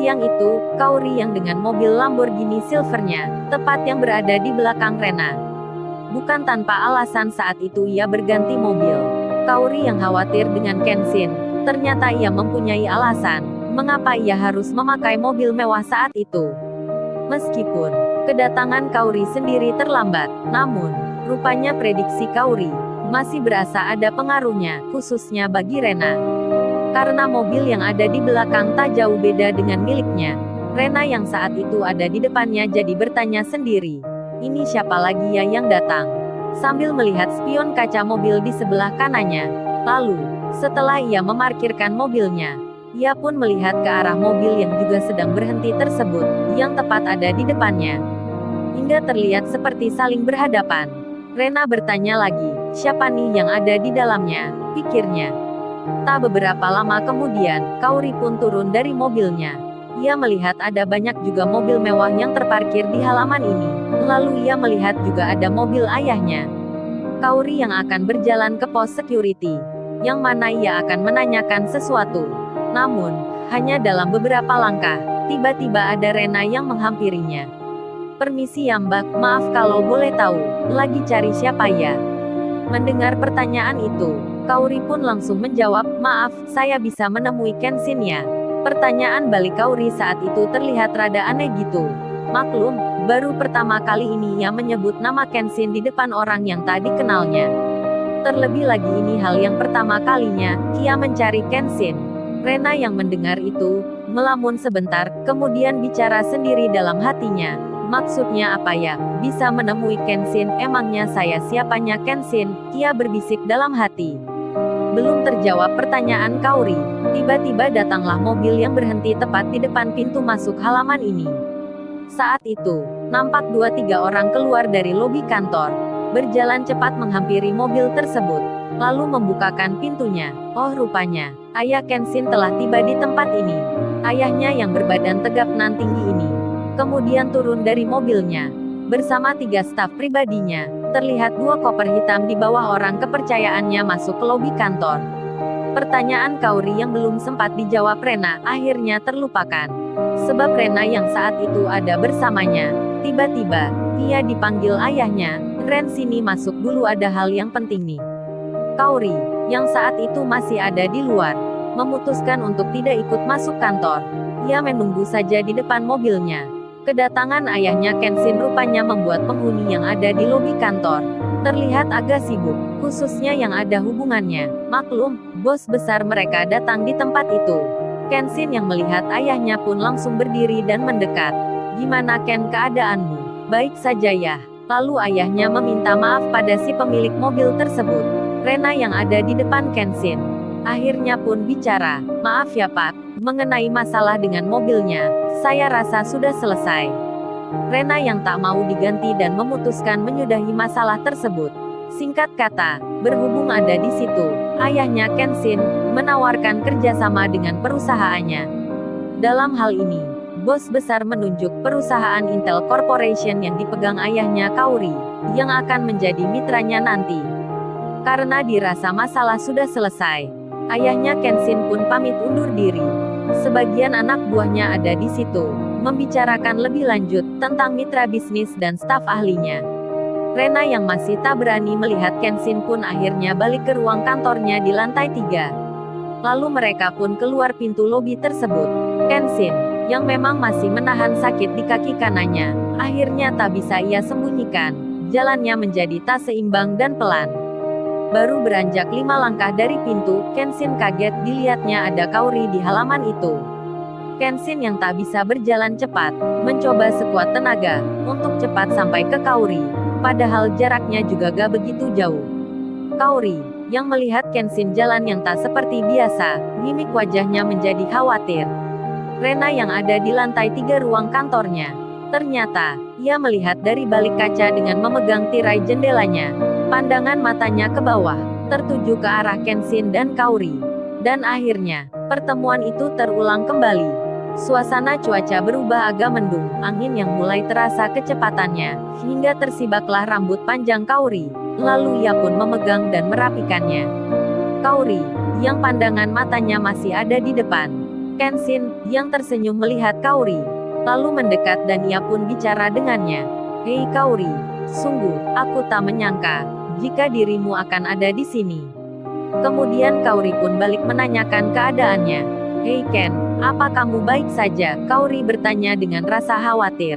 Siang itu, Kaori yang dengan mobil Lamborghini Silvernya, tepat yang berada di belakang Rena. Bukan tanpa alasan saat itu ia berganti mobil. Kaori yang khawatir dengan Kenshin. Ternyata ia mempunyai alasan, mengapa ia harus memakai mobil mewah saat itu. Meskipun kedatangan Kaori sendiri terlambat, namun, rupanya prediksi Kaori masih berasa ada pengaruhnya, khususnya bagi Rena. Karena mobil yang ada di belakang tak jauh beda dengan miliknya. Rena yang saat itu ada di depannya jadi bertanya sendiri. Ini siapa lagi ya yang datang? Sambil melihat spion kaca mobil di sebelah kanannya. Lalu, setelah ia memarkirkan mobilnya, ia pun melihat ke arah mobil yang juga sedang berhenti tersebut, yang tepat ada di depannya. Hingga terlihat seperti saling berhadapan. Rena bertanya lagi, siapa nih yang ada di dalamnya, pikirnya. Tak beberapa lama kemudian, Kaori pun turun dari mobilnya. Ia melihat ada banyak juga mobil mewah yang terparkir di halaman ini. Lalu ia melihat juga ada mobil ayahnya. Kaori yang akan berjalan ke pos security, yang mana ia akan menanyakan sesuatu. Namun, hanya dalam beberapa langkah, tiba-tiba ada Rena yang menghampirinya. Permisi ya Mbak, maaf kalau boleh tahu, lagi cari siapa ya? Mendengar pertanyaan itu, Kaori pun langsung menjawab, maaf, saya bisa menemui Kenshin ya. Pertanyaan balik Kaori saat itu terlihat rada aneh gitu. Maklum, baru pertama kali ini ia menyebut nama Kenshin di depan orang yang tak dikenalnya. Terlebih lagi ini hal yang pertama kalinya, ia mencari Kenshin. Rena yang mendengar itu, melamun sebentar, kemudian bicara sendiri dalam hatinya. Maksudnya apa ya, bisa menemui Kenshin, emangnya saya siapanya Kenshin, ia berbisik dalam hati. Belum terjawab pertanyaan Kaori, tiba-tiba datanglah mobil yang berhenti tepat di depan pintu masuk halaman ini. Saat itu, nampak 2-3 orang keluar dari lobi kantor, berjalan cepat menghampiri mobil tersebut, lalu membukakan pintunya. Oh rupanya, ayah Kenshin telah tiba di tempat ini. Ayahnya yang berbadan tegap nan tinggi ini kemudian turun dari mobilnya, bersama 3 staf pribadinya. Terlihat 2 koper hitam di bawah orang kepercayaannya masuk ke lobi kantor. Pertanyaan Kaori yang belum sempat dijawab Rena, akhirnya terlupakan. Sebab Rena yang saat itu ada bersamanya. Tiba-tiba, ia dipanggil ayahnya, Ren sini masuk dulu ada hal yang penting nih. Kaori, yang saat itu masih ada di luar, memutuskan untuk tidak ikut masuk kantor. Ia menunggu saja di depan mobilnya. Kedatangan ayahnya Kenshin rupanya membuat penghuni yang ada di lobi kantor terlihat agak sibuk, khususnya yang ada hubungannya. Maklum, bos besar mereka datang di tempat itu. Kenshin yang melihat ayahnya pun langsung berdiri dan mendekat. Gimana Ken keadaanmu? Baik saja ya. Lalu ayahnya meminta maaf pada si pemilik mobil tersebut. Rena yang ada di depan Kenshin akhirnya pun bicara, maaf ya Pak, mengenai masalah dengan mobilnya, saya rasa sudah selesai. Rena yang tak mau diganti dan memutuskan menyudahi masalah tersebut. Singkat kata, berhubung ada di situ, ayahnya Kenshin menawarkan kerjasama dengan perusahaannya. Dalam hal ini, bos besar menunjuk perusahaan Intel Corporation yang dipegang ayahnya Kaori, yang akan menjadi mitranya nanti. Karena dirasa masalah sudah selesai, ayahnya Kenshin pun pamit undur diri. Sebagian anak buahnya ada di situ, membicarakan lebih lanjut tentang mitra bisnis dan staf ahlinya. Rena yang masih tak berani melihat Kenshin pun akhirnya balik ke ruang kantornya di lantai 3. Lalu mereka pun keluar pintu lobi tersebut. Kenshin, yang memang masih menahan sakit di kaki kanannya, akhirnya tak bisa ia sembunyikan. Jalannya menjadi tak seimbang dan pelan. Baru beranjak 5 langkah dari pintu, Kenshin kaget dilihatnya ada Kaori di halaman itu. Kenshin yang tak bisa berjalan cepat, mencoba sekuat tenaga, untuk cepat sampai ke Kaori. Padahal jaraknya juga gak begitu jauh. Kaori, yang melihat Kenshin jalan yang tak seperti biasa, mimik wajahnya menjadi khawatir. Rena yang ada di lantai 3 ruang kantornya. Ternyata, ia melihat dari balik kaca dengan memegang tirai jendelanya. Pandangan matanya ke bawah, tertuju ke arah Kenshin dan Kaori. Dan akhirnya, pertemuan itu terulang kembali. Suasana cuaca berubah agak mendung, angin yang mulai terasa kecepatannya, hingga tersibaklah rambut panjang Kaori. Lalu ia pun memegang dan merapikannya. Kaori, yang pandangan matanya masih ada di depan, Kenshin, yang tersenyum melihat Kaori, lalu mendekat dan ia pun bicara dengannya. Hei Kaori, sungguh, aku tak menyangka, jika dirimu akan ada di sini. Kemudian Kaori pun balik menanyakan keadaannya. Hei Ken, apa kamu baik saja? Kaori bertanya dengan rasa khawatir.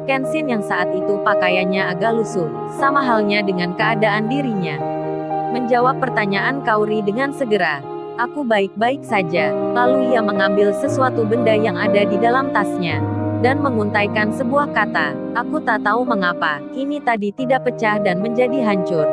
Kenshin yang saat itu pakaiannya agak lusuh, sama halnya dengan keadaan dirinya, menjawab pertanyaan Kaori dengan segera. Aku baik-baik saja. Lalu ia mengambil sesuatu benda yang ada di dalam tasnya, dan menguntaikan sebuah kata. Aku tak tahu mengapa, ini tadi tidak pecah dan menjadi hancur.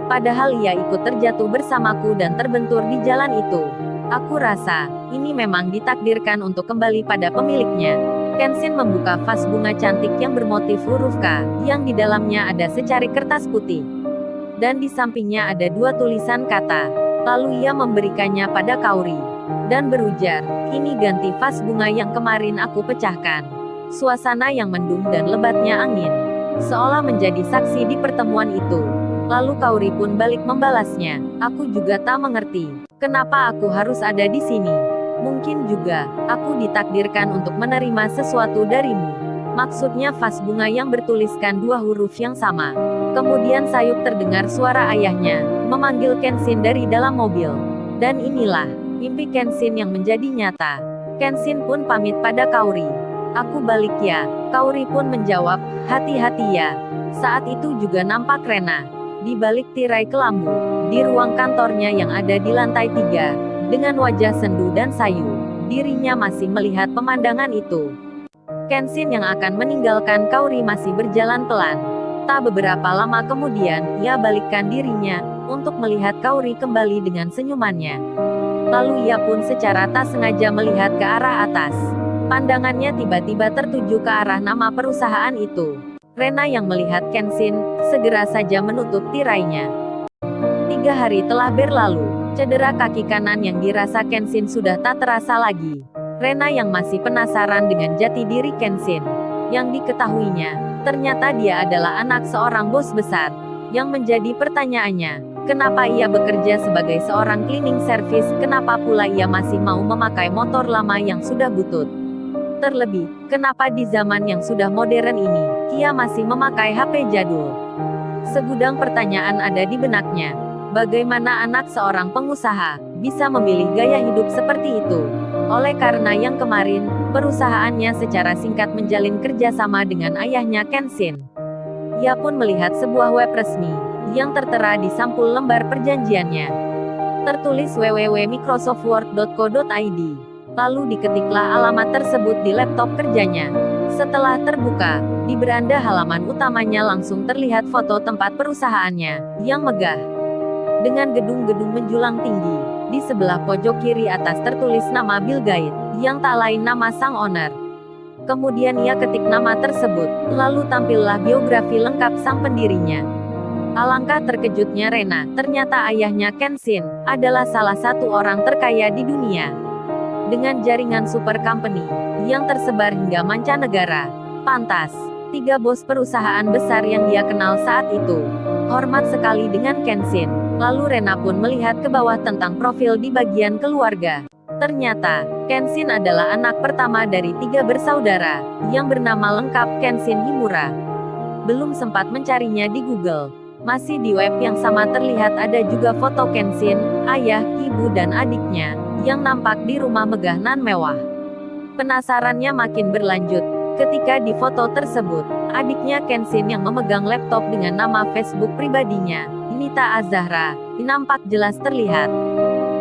Padahal ia ikut terjatuh bersamaku dan terbentur di jalan itu. Aku rasa, ini memang ditakdirkan untuk kembali pada pemiliknya. Kenshin membuka vas bunga cantik yang bermotif huruf K, yang di dalamnya ada secari kertas putih. Dan di sampingnya ada dua tulisan kata. Lalu ia memberikannya pada Kaori, dan berujar, ini ganti vas bunga yang kemarin aku pecahkan. Suasana yang mendung dan lebatnya angin, seolah menjadi saksi di pertemuan itu. Lalu Kaori pun balik membalasnya, aku juga tak mengerti, kenapa aku harus ada di sini. Mungkin juga, aku ditakdirkan untuk menerima sesuatu darimu. Maksudnya vas bunga yang bertuliskan dua huruf yang sama. Kemudian sayup terdengar suara ayahnya, memanggil Kenshin dari dalam mobil. Dan inilah, mimpi Kenshin yang menjadi nyata. Kenshin pun pamit pada Kaori. Aku balik ya. Kaori pun menjawab, hati-hati ya. Saat itu juga nampak Rena, di balik tirai kelambu, di ruang kantornya yang ada di lantai 3, dengan wajah sendu dan sayu. Dirinya masih melihat pemandangan itu. Kenshin yang akan meninggalkan Kaori masih berjalan pelan. Tak beberapa lama kemudian, ia balikkan dirinya, untuk melihat Kaori kembali dengan senyumannya. Lalu ia pun secara tak sengaja melihat ke arah atas. Pandangannya tiba-tiba tertuju ke arah nama perusahaan itu. Rena yang melihat Kenshin, segera saja menutup tirainya. 3 hari telah berlalu, cedera kaki kanan yang dirasa Kenshin sudah tak terasa lagi. Rena yang masih penasaran dengan jati diri Kenshin, yang diketahuinya, ternyata dia adalah anak seorang bos besar. Yang menjadi pertanyaannya, kenapa ia bekerja sebagai seorang cleaning service, kenapa pula ia masih mau memakai motor lama yang sudah butut. Terlebih, kenapa di zaman yang sudah modern ini, ia masih memakai HP jadul. Segudang pertanyaan ada di benaknya. Bagaimana anak seorang pengusaha bisa memilih gaya hidup seperti itu? Oleh karena yang kemarin, perusahaannya secara singkat menjalin kerjasama dengan ayahnya Kenshin. Ia pun melihat sebuah web resmi, yang tertera di sampul lembar perjanjiannya. Tertulis www.microsoftword.co.id. Lalu diketiklah alamat tersebut di laptop kerjanya. Setelah terbuka, di beranda halaman utamanya langsung terlihat foto tempat perusahaannya, yang megah, dengan gedung-gedung menjulang tinggi. Di sebelah pojok kiri atas tertulis nama Bill Gates, yang tak lain nama sang owner. Kemudian ia ketik nama tersebut, lalu tampillah biografi lengkap sang pendirinya. Alangkah terkejutnya Rena, ternyata ayahnya Kenshin adalah salah satu orang terkaya di dunia. Dengan jaringan super company, yang tersebar hingga mancanegara. Pantas, 3 bos perusahaan besar yang dia kenal saat itu hormat sekali dengan Kenshin. Lalu Rena pun melihat ke bawah tentang profil di bagian keluarga. Ternyata, Kenshin adalah anak pertama dari 3 bersaudara, yang bernama lengkap Kenshin Himura. Belum sempat mencarinya di Google. Masih di web yang sama terlihat ada juga foto Kenshin, ayah, ibu dan adiknya, yang nampak di rumah megah nan mewah. Penasarannya makin berlanjut, ketika di foto tersebut, adiknya Kenshin yang memegang laptop dengan nama Facebook pribadinya, Nita Azahra, nampak jelas terlihat.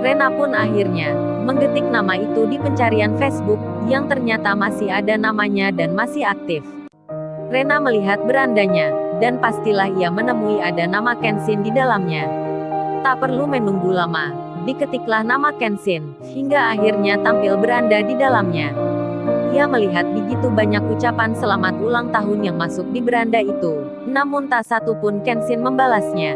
Rena pun akhirnya menggetik nama itu di pencarian Facebook, yang ternyata masih ada namanya dan masih aktif. Rena melihat berandanya, dan pastilah ia menemui ada nama Kenshin di dalamnya. Tak perlu menunggu lama, diketiklah nama Kenshin, hingga akhirnya tampil beranda di dalamnya. Ia melihat begitu banyak ucapan selamat ulang tahun yang masuk di beranda itu, namun tak satu pun Kenshin membalasnya.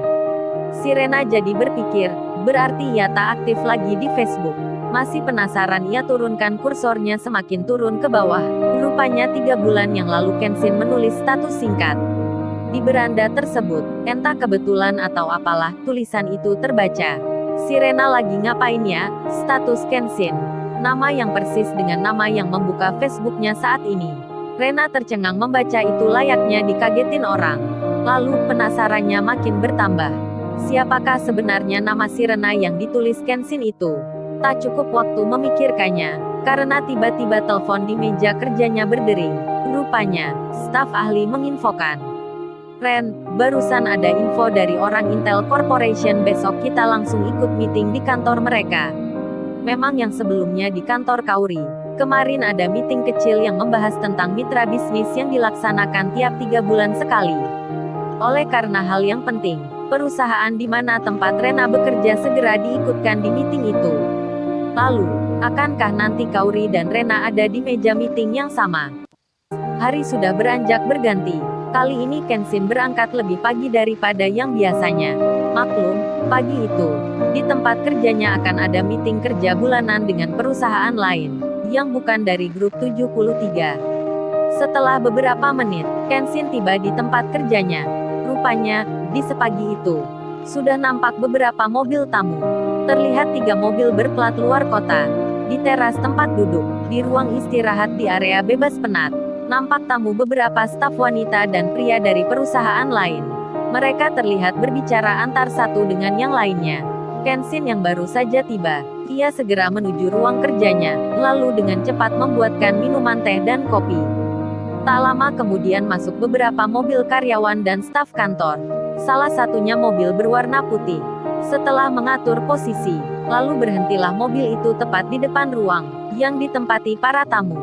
Si Rena jadi berpikir, berarti ia tak aktif lagi di Facebook. Masih penasaran ia turunkan kursornya semakin turun ke bawah. Rupanya 3 bulan yang lalu Kenshin menulis status singkat di beranda tersebut. Entah kebetulan atau apalah, tulisan itu terbaca. Si Rena lagi ngapain ya? Status Kenshin. Nama yang persis dengan nama yang membuka Facebooknya saat ini. Rena tercengang membaca itu layaknya dikagetin orang. Lalu penasarannya makin bertambah. Siapakah sebenarnya nama si Rena yang ditulis Kenshin itu? Tak cukup waktu memikirkannya, karena tiba-tiba telepon di meja kerjanya berdering. Rupanya, staf ahli menginfokan. Ren, barusan ada info dari orang Intel Corporation, besok kita langsung ikut meeting di kantor mereka. Memang yang sebelumnya di kantor Kaori. Kemarin ada meeting kecil yang membahas tentang mitra bisnis yang dilaksanakan tiap 3 bulan sekali. Oleh karena hal yang penting, perusahaan di mana tempat Rena bekerja segera diikutkan di meeting itu. Lalu, akankah nanti Kaori dan Rena ada di meja meeting yang sama? Hari sudah beranjak berganti. Kali ini Kenshin berangkat lebih pagi daripada yang biasanya. Maklum, pagi itu, di tempat kerjanya akan ada meeting kerja bulanan dengan perusahaan lain, yang bukan dari grup 73. Setelah beberapa menit, Kenshin tiba di tempat kerjanya. Rupanya, di sepagi itu, sudah nampak beberapa mobil tamu. Terlihat 3 mobil berplat luar kota. Di teras tempat duduk, di ruang istirahat di area bebas penat, nampak tamu beberapa staf wanita dan pria dari perusahaan lain. Mereka terlihat berbicara antar satu dengan yang lainnya. Kenshin yang baru saja tiba, ia segera menuju ruang kerjanya, lalu dengan cepat membuatkan minuman teh dan kopi. Tak lama kemudian masuk beberapa mobil karyawan dan staf kantor. Salah satunya mobil berwarna putih. Setelah mengatur posisi, lalu berhentilah mobil itu tepat di depan ruang yang ditempati para tamu.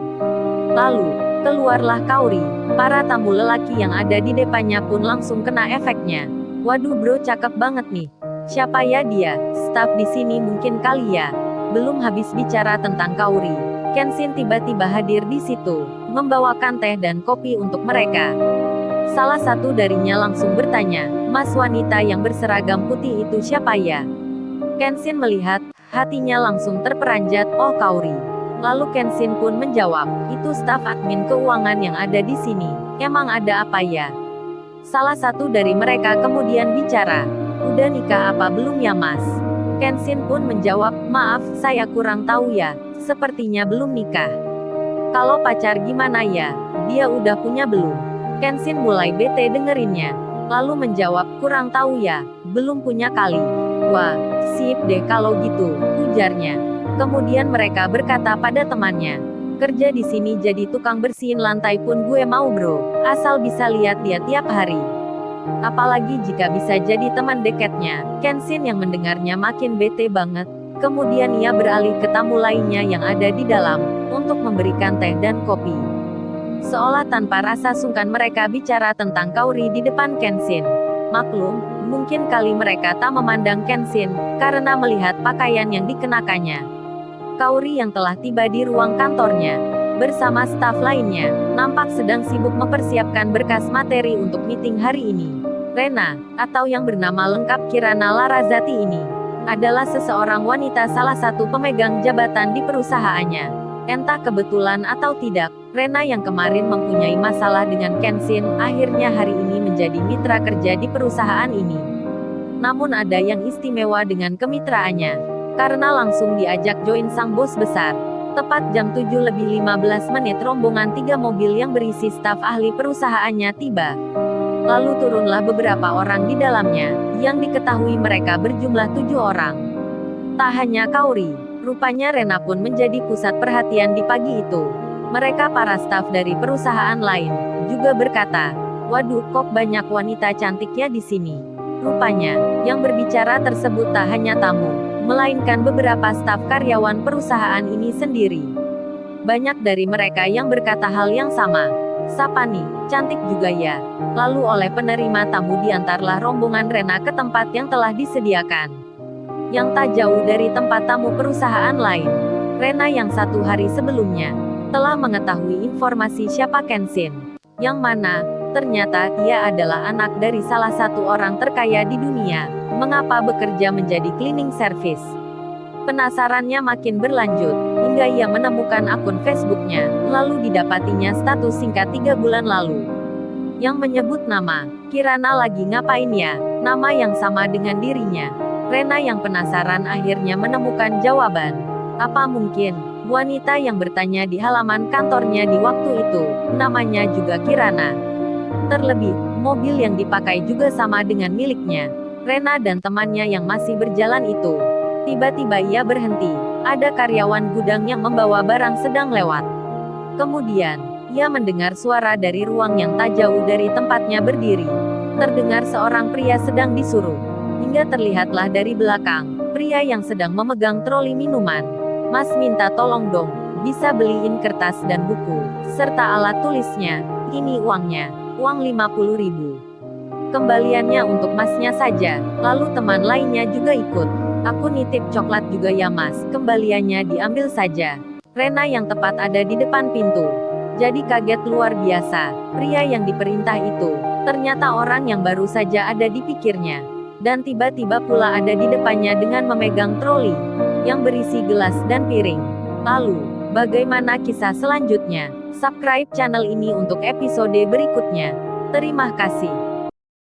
Lalu, keluarlah Kaori. Para tamu lelaki yang ada di depannya pun langsung kena efeknya. Waduh bro, cakep banget nih. Siapa ya dia? Staf di sini mungkin kali ya. Belum habis bicara tentang Kaori, Kenshin tiba-tiba hadir di situ, membawakan teh dan kopi untuk mereka. Salah satu darinya langsung bertanya, "Mas, wanita yang berseragam putih itu siapa ya?" Kenshin melihat, hatinya langsung terperanjat, "Oh, Kaori." Lalu Kenshin pun menjawab, "Itu staf admin keuangan yang ada di sini. Emang ada apa ya?" Salah satu dari mereka kemudian bicara, "Udah nikah apa belum ya mas?" Kenshin pun menjawab, "Maaf, saya kurang tahu ya. Sepertinya belum nikah." "Kalau pacar gimana ya? Dia udah punya belum?" Kenshin mulai bete dengerinnya. Lalu menjawab, "Kurang tahu ya, belum punya kali." "Wah, sip deh kalau gitu," ujarnya. Kemudian mereka berkata pada temannya, "Kerja di sini jadi tukang bersihin lantai pun gue mau bro, asal bisa lihat dia tiap hari. Apalagi jika bisa jadi teman dekatnya." Kenshin yang mendengarnya makin bete banget. Kemudian ia beralih ke tamu lainnya yang ada di dalam, untuk memberikan teh dan kopi. Seolah tanpa rasa sungkan mereka bicara tentang Kaori di depan Kenshin. Maklum, mungkin kali mereka tak memandang Kenshin, karena melihat pakaian yang dikenakannya. Kaori yang telah tiba di ruang kantornya, bersama staf lainnya, nampak sedang sibuk mempersiapkan berkas materi untuk meeting hari ini. Rena, atau yang bernama lengkap Kirana Larazati ini, adalah seseorang wanita salah satu pemegang jabatan di perusahaannya. Entah kebetulan atau tidak, Rena yang kemarin mempunyai masalah dengan Kenshin, akhirnya hari ini menjadi mitra kerja di perusahaan ini. Namun ada yang istimewa dengan kemitraannya, karena langsung diajak join sang bos besar. Tepat jam 7:15 rombongan 3 mobil yang berisi staf ahli perusahaannya tiba. Lalu turunlah beberapa orang di dalamnya, yang diketahui mereka berjumlah 7 orang. Tak hanya Kaori, rupanya Rena pun menjadi pusat perhatian di pagi itu. Mereka para staf dari perusahaan lain, juga berkata, "Waduh, kok banyak wanita cantiknya di sini." Rupanya, yang berbicara tersebut tak hanya tamu, melainkan beberapa staf karyawan perusahaan ini sendiri. Banyak dari mereka yang berkata hal yang sama. "Sapa nih, cantik juga ya." Lalu oleh penerima tamu diantarlah rombongan Rena ke tempat yang telah disediakan, yang tak jauh dari tempat tamu perusahaan lain. Rena yang 1 hari sebelumnya telah mengetahui informasi siapa Kenshin, yang mana ternyata ia adalah anak dari salah satu orang terkaya di dunia, mengapa bekerja menjadi cleaning service. Penasarannya makin berlanjut, hingga ia menemukan akun Facebooknya, lalu didapatinya status singkat 3 bulan lalu, yang menyebut nama Kirana lagi ngapain ya, nama yang sama dengan dirinya. Rena yang penasaran akhirnya menemukan jawaban. Apa mungkin Wanita yang bertanya di halaman kantornya di waktu itu, namanya juga Kirana. Terlebih, mobil yang dipakai juga sama dengan miliknya. Rena dan temannya yang masih berjalan itu. Tiba-tiba ia berhenti. Ada karyawan gudang yang membawa barang sedang lewat. Kemudian, ia mendengar suara dari ruang yang tak jauh dari tempatnya berdiri. Terdengar seorang pria sedang disuruh. Hingga terlihatlah dari belakang, pria yang sedang memegang troli minuman. Mas minta tolong dong, bisa beliin kertas dan buku, serta alat tulisnya. Ini uangnya, uang 50.000. Kembaliannya untuk masnya saja. Lalu teman lainnya juga ikut. Aku nitip coklat juga ya mas, kembaliannya diambil saja. Rena yang tepat ada di depan pintu. Jadi kaget luar biasa. Pria yang diperintah itu, ternyata orang yang baru saja ada di pikirnya. Dan tiba-tiba pula ada di depannya dengan memegang troli yang berisi gelas dan piring. Lalu, bagaimana kisah selanjutnya? Subscribe channel ini untuk episode berikutnya. Terima kasih.